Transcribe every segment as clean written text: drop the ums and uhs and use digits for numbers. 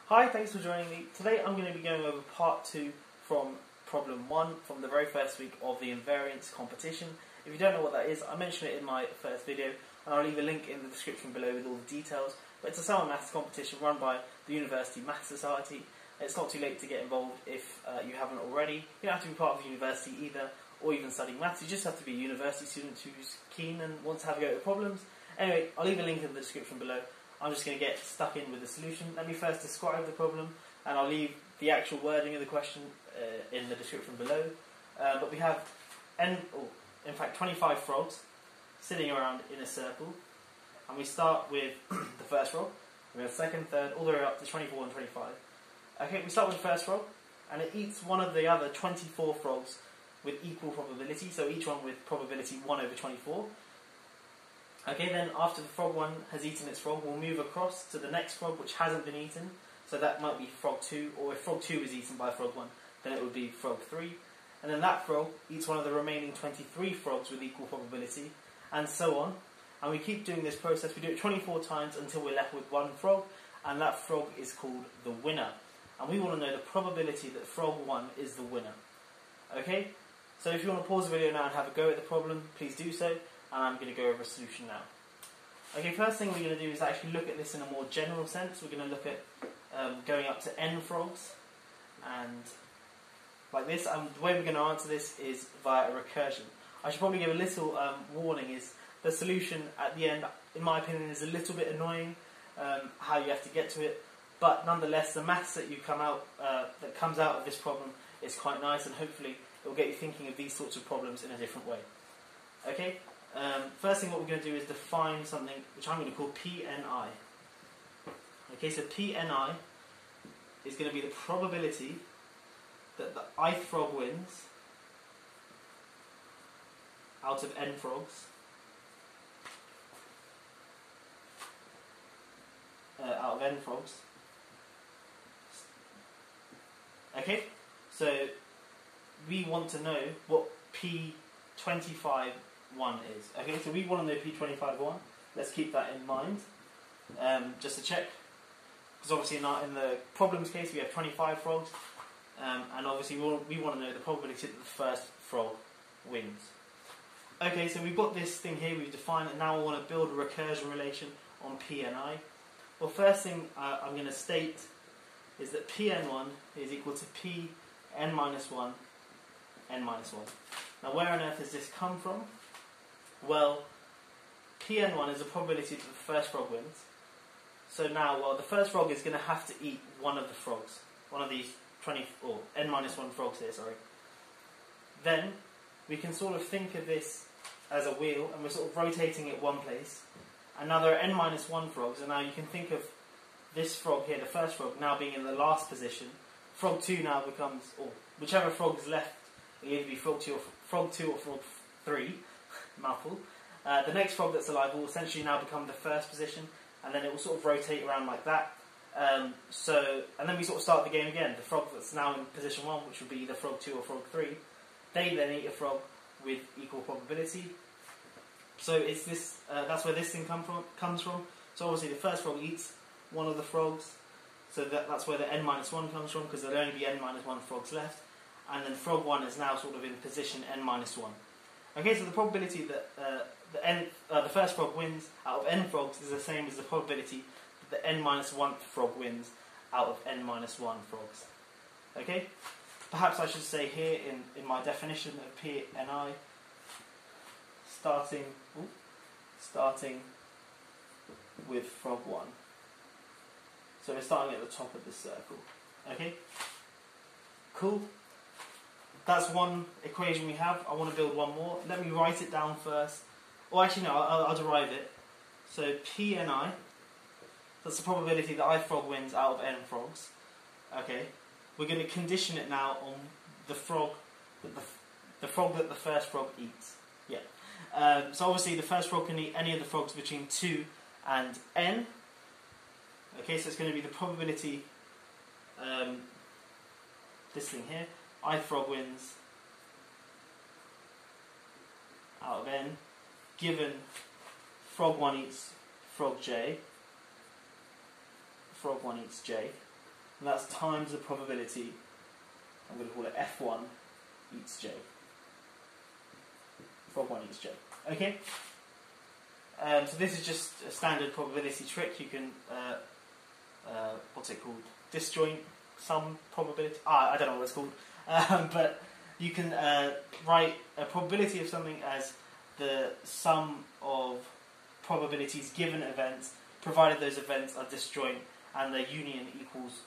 Hi, thanks for joining me. Today I'm going to be going over part 2 from problem 1 from the very first week of the Invariants competition. If you don't know what that is, I mentioned it in my first video and I'll leave a link in the description below with all the details. But it's a summer maths competition run by the University Maths Society. It's not too late to get involved if you haven't already. You don't have to be part of the university either or even studying maths. You just have to be a university student who's keen and wants to have a go at the problems. Anyway, I'll leave a link in the description below. I'm just going to get stuck in with the solution. Let me first describe the problem, and I'll leave the actual wording of the question in the description below. But we have, in fact, 25 frogs sitting around in a circle, and we start with the first frog. We have second, third, all the way up to 24 and 25. Okay, we start with the first frog, and it eats one of the other 24 frogs with equal probability, so each one with probability 1 over 24. Okay, then after the frog 1 has eaten its frog, we'll move across to the next frog which hasn't been eaten. So that might be frog 2, or if frog 2 is eaten by frog 1, then it would be frog 3. And then that frog eats one of the remaining 23 frogs with equal probability, and so on. And we keep doing this process. We do it 24 times until we're left with one frog, and that frog is called the winner. And we want to know the probability that frog 1 is the winner. Okay? So if you want to pause the video now and have a go at the problem, please do so. And I'm going to go over a solution now. Okay, first thing we're going to do is actually look at this in a more general sense. We're going to look at going up to n frogs, and like this. The way we're going to answer this is via a recursion. I should probably give a little warning, is the solution at the end, in my opinion, is a little bit annoying, how you have to get to it, but nonetheless the maths that comes out of this problem is quite nice, and hopefully it will get you thinking of these sorts of problems in a different way. Okay? First thing what we're going to do is define something which I'm going to call PNI. Okay, so PNI is going to be the probability that the ith frog wins out of n frogs, Okay, so we want to know what P25 1 is. Okay, so we want to know P25 1. Let's keep that in mind, just to check, because obviously in the problems case we have 25 frogs, and obviously we want to know the probability that the first frog wins. Okay, so we've got this thing here we've defined, and now I want to build a recursion relation on P and I. Well, first thing I'm going to state is that Pn1 is equal to Pn minus 1 n minus 1. Now where on earth has this come from? Well, Pn1 is the probability that the first frog wins. So now, well, the first frog is going to have to eat one of the frogs. One of these n minus 1 frogs here, sorry. Then, we can sort of think of this as a wheel, and we're sort of rotating it one place. And now there are n minus 1 frogs, and now you can think of this frog here, the first frog, now being in the last position. Frog 2 now becomes, or whichever frog is left, it'll either be frog 2 or frog 3. Mouthful. The next frog that's alive will essentially now become the first position, and then it will sort of rotate around like that. And then we sort of start the game again. The frog that's now in position 1, which would be either frog 2 or frog 3, they then eat a frog with equal probability. So it's this. That's where this thing comes from. So obviously the first frog eats one of the frogs, so that's where the n minus 1 comes from, because there'll only be n minus 1 frogs left, and then frog 1 is now sort of in position n minus 1. Okay, so the probability that the first frog wins out of n frogs is the same as the probability that the n minus 1th frog wins out of n minus 1 frogs. Okay? Perhaps I should say here in my definition of P and I, starting with frog 1. So we're starting at the top of this circle. Okay? Cool. That's one equation we have. I want to build one more. Let me write it down first. Or actually no, I'll derive it. So PNI, that's the probability that ith frog wins out of n frogs. Okay. We're going to condition it now on the frog that the first frog eats. Yeah. So obviously the first frog can eat any of the frogs between 2 and n. Okay, so it's going to be the probability, this thing here, ith frog wins out of n, given frog 1 eats frog j, frog 1 eats j, and that's times the probability, I'm going to call it F1 eats J. Frog1 eats J. Okay? So this is just a standard probability trick. You can, what's it called? Disjoint sum probability. I don't know what it's called. But you can write a probability of something as the sum of probabilities given events, provided those events are disjoint and their union equals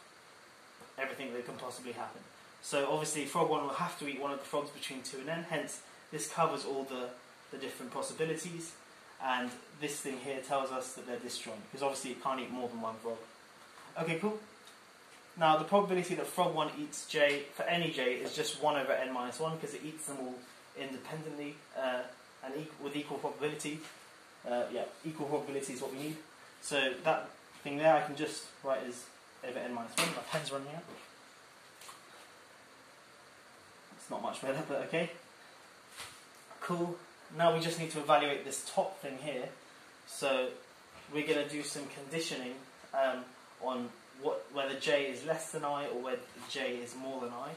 everything that can possibly happen. So obviously frog1 will have to eat one of the frogs between 2 and n, hence this covers all the different possibilities, and this thing here tells us that they're disjoint, because obviously it can't eat more than one frog. Okay, cool. Now the probability that frog1 eats j, for any j, is just 1 over n minus 1, because it eats them all independently and with equal probability. Equal probability is what we need. So that thing there I can just write as over n minus 1. My pen's running out. It's not much better, but okay. Cool. Now we just need to evaluate this top thing here. So we're going to do some conditioning on whether j is less than I or whether j is more than I.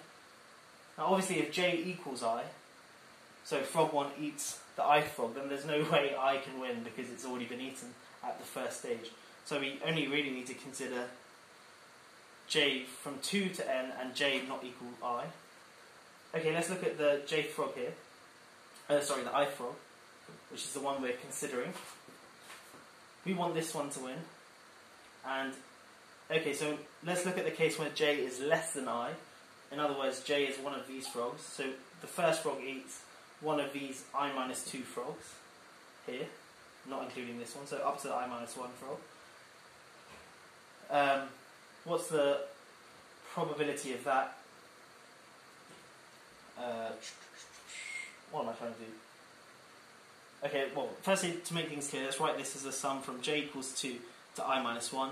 Now obviously if j equals I, so frog1 eats the I frog, then there's no way I can win because it's already been eaten at the first stage. So we only really need to consider j from 2 to n and j not equal I. Okay, let's look at the j frog here. The I frog, which is the one we're considering. We want this one to win. And okay, so let's look at the case where j is less than I. In other words, j is one of these frogs. So the first frog eats one of these I minus 2 frogs here, not including this one, so up to the I minus 1 frog. What's the probability of that? What am I trying to do? Okay, well, firstly, to make things clear, let's write this as a sum from j equals 2 to I minus 1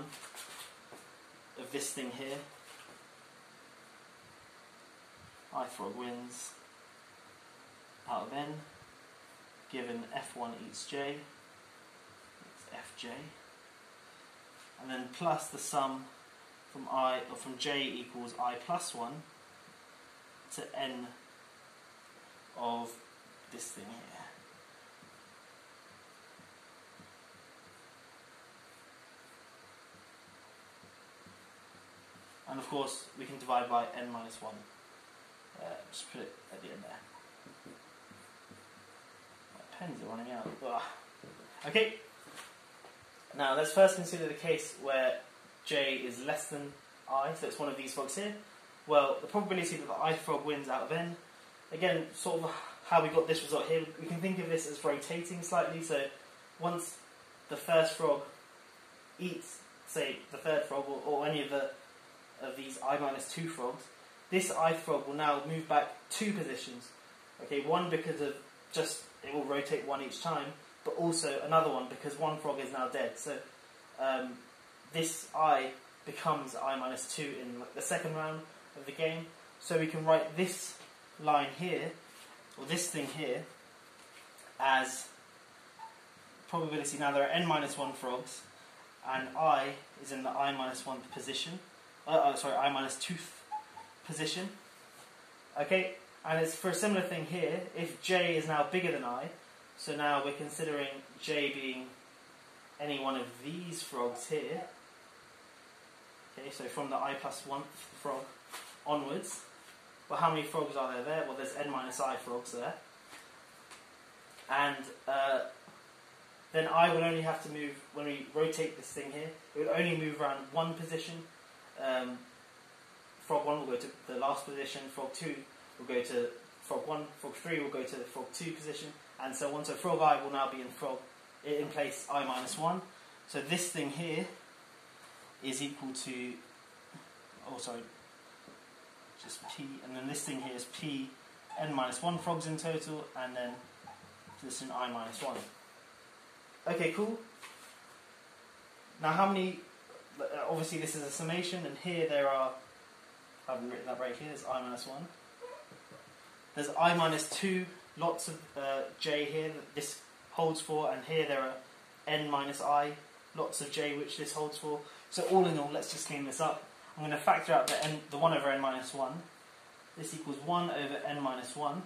of this thing here. I frog wins out of n, given f1 eats j, it's fj, and then plus the sum from j equals I plus 1 to n of this thing here. And of course we can divide by n minus 1. Just put it at the end there. My pens are running out. Ugh. Okay, now let's first consider the case where j is less than I, so it's one of these frogs here. Well, the probability that the I frog wins out of n, again, sort of how we got this result here, we can think of this as rotating slightly. So once the first frog eats, say, the third frog or any of these I minus 2 frogs, this I frog will now move back 2 positions. Okay, one because of just it will rotate 1 each time, but also another one because one frog is now dead. So this I becomes I minus 2 in the second round of the game. So we can write this line here, or this thing here, as probability. Now there are n minus 1 frogs, and I is in the I minus 1 position. I minus 2th position. Okay, and it's for a similar thing here. If j is now bigger than I, so now we're considering j being any one of these frogs here. Okay, so from the I plus 1th frog onwards. Well, how many frogs are there? Well, there's n minus I frogs there. And then I will only have to move, when we rotate this thing here, it will only move around 1 position. Frog 1 will go to the last position, frog 2 will go to frog 1, frog 3 will go to the frog 2 position, and so on. So frog I will now be in place I minus 1. So this thing here is equal to, just p, and then this thing here is p n minus 1 frogs in total, and then this in I minus 1. Okay, cool. Now how many, obviously this is a summation, and here there are, I haven't written that right here, there's I minus 1. There's I minus 2 lots of j here that this holds for, and here there are n minus I lots of j which this holds for. So all in all, let's just clean this up. I'm going to factor out the 1 over n minus 1. This equals 1 over n minus 1.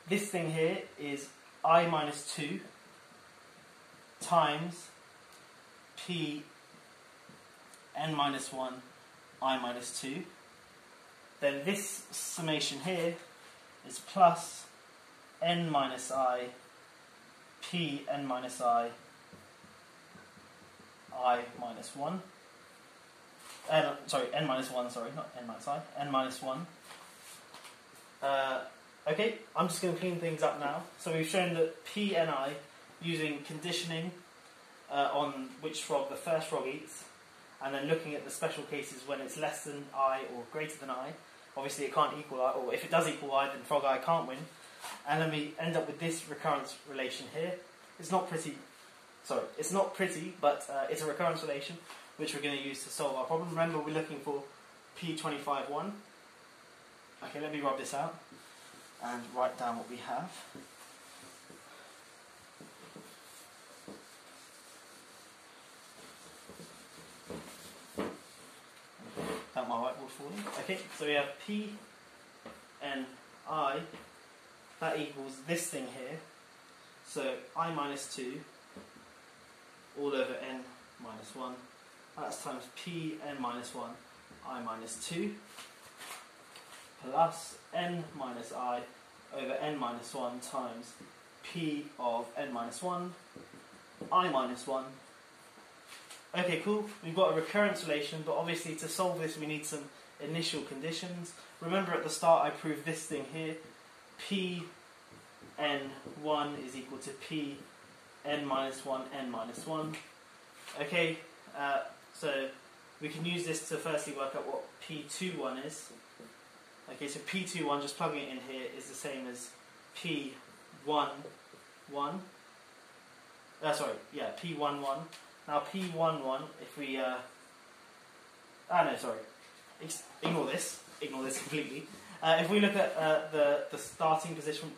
This thing here is I minus 2 times p n minus 1 I minus 2. Then this summation here is plus n minus I p n minus I minus 1. N minus 1, sorry, not n minus I, n minus 1. Okay, I'm just going to clean things up now. So we've shown that p and I, using conditioning on which frog the first frog eats, and then looking at the special cases when it's less than I or greater than I. Obviously it can't equal I, or if it does equal I, then frog I can't win. And then we end up with this recurrence relation here. It's not pretty, but it's a recurrence relation which we're going to use to solve our problem. Remember, we're looking for P25(1). Okay, let me rub this out and write down what we have. Without my whiteboard falling. Okay, so we have P and I, that equals this thing here. So I minus 2 all over n minus 1. That's times p n minus 1 I minus 2 plus n minus I over n minus 1 times p of n minus 1 I minus 1. Okay, cool. We've got a recurrence relation, but obviously to solve this we need some initial conditions. Remember at the start I proved this thing here. P n1 is equal to p n minus 1 n minus 1. Okay, so we can use this to firstly work out what P21 is. Okay, so P21, just plugging it in here, is the same as P11. P11. Now P11, if we... ignore this completely. If we look at the starting position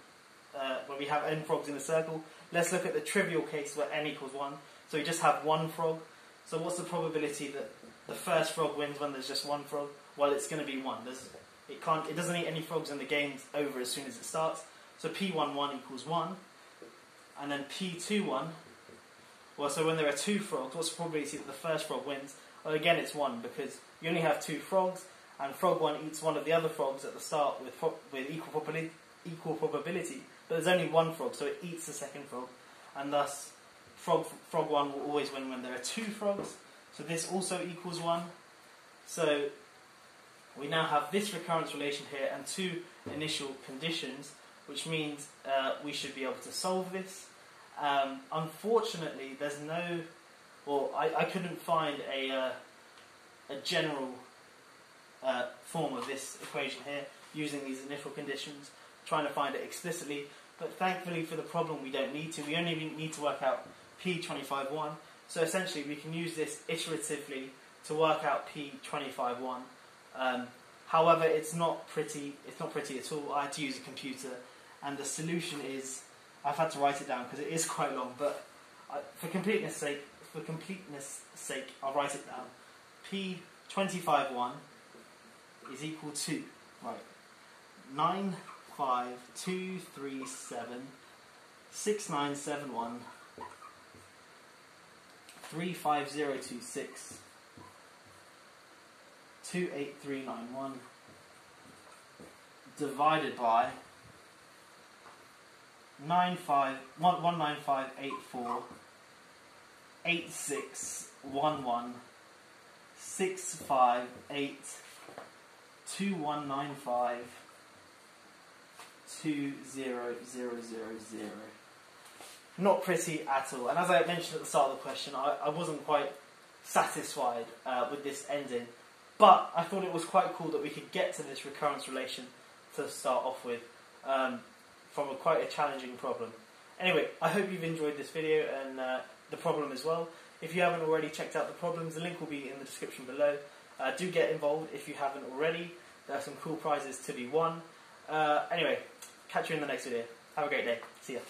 where we have n frogs in a circle, let's look at the trivial case where n equals 1. So we just have one frog. So what's the probability that the first frog wins when there's just one frog? Well, it's going to be 1. It doesn't eat any frogs and the game's over as soon as it starts. So P11 equals 1. And then P21, well, so when there are 2 frogs, what's the probability that the first frog wins? Well, again, it's 1 because you only have 2 frogs, and frog 1 eats one of the other frogs at the start with equal probability. But there's only 1 frog, so it eats the second frog, and thus frog 1 will always win when there are 2 frogs. So this also equals 1. So we now have this recurrence relation here and 2 initial conditions, which means we should be able to solve this. Unfortunately, there's no... Well, I couldn't find a general form of this equation here using these initial conditions, trying to find it explicitly. But thankfully for the problem we don't need to. We only need to work out P25(1). So essentially we can use this iteratively to work out P25(1). However, it's not pretty at all. I had to use a computer, and the solution is, I've had to write it down because it is quite long, but for completeness sake, I'll write it down. P25(1) is equal to, right, 95237 6971 35026 28391 divided by 19584 8611 658 2195 20000. Not pretty at all. And as I mentioned at the start of the question, I wasn't quite satisfied with this ending, but I thought it was quite cool that we could get to this recurrence relation to start off with from quite a challenging problem. Anyway, I hope you've enjoyed this video and the problem as well. If you haven't already checked out the problems, the link will be in the description below. Do get involved if you haven't already. There are some cool prizes to be won. Anyway, catch you in the next video. Have a great day. See ya.